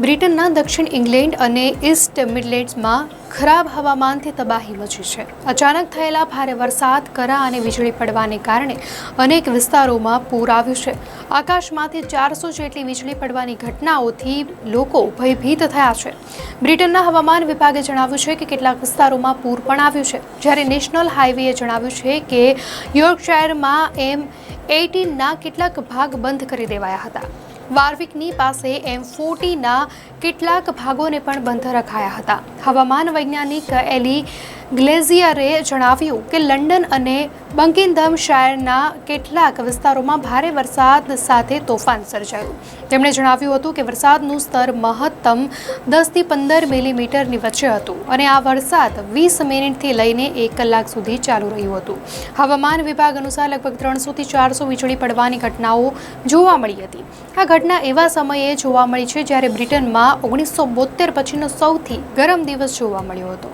બ્રિટનના દક્ષિણ ઇંગ્લેન્ડ અને ઇસ્ટ મિડલેન્ડ્સમાં ખરાબ હવામાનથી તબાહી મચી છે. અચાનક થયેલા ભારે વરસાદ, કરા અને વીજળી પડવાને કારણે અનેક વિસ્તારોમાં પૂર આવ્યું છે. આકાશમાંથી 400 જેટલી વીજળી પડવાની ઘટનાઓથી લોકો ભયભીત થયા છે. બ્રિટનના હવામાન વિભાગે જણાવ્યું છે કે કેટલાક વિસ્તારોમાં પૂર પણ આવ્યું છે, જ્યારે નેશનલ હાઈવેએ જણાવ્યું છે કે યોર્કશાયરમાં M18ના કેટલાક ભાગ બંધ કરી દેવાયા હતા. વારવિકની પાસે M40ના કેટલાક ભાગોને પણ બંધ રખાયા હતા. હવામાન વૈજ્ઞાનિક એલી ગ્લેઝિયરે જણાવ્યું કે લંડન અને બકિંઘમશાયરના કેટલાક વિસ્તારોમાં ભારે વરસાદ સાથે તોફાન સર્જાયું. તેમણે જણાવ્યું હતું કે વરસાદનું સ્તર મહત્તમ 10થી 15 મિલીમીટરની વચ્ચે હતું અને આ વરસાદ 20 મિનિટથી લઈને 1 કલાક સુધી ચાલુ રહ્યું હતું. હવામાન વિભાગ અનુસાર લગભગ 300થી 400 વીજળી પડવાની ઘટનાઓ જોવા મળી હતી. આ ઘટના એવા સમયે જોવા મળી છે જ્યારે બ્રિટનમાં 1972 પછીનો સૌથી ગરમ દિવસ જોવા મળ્યો હતો.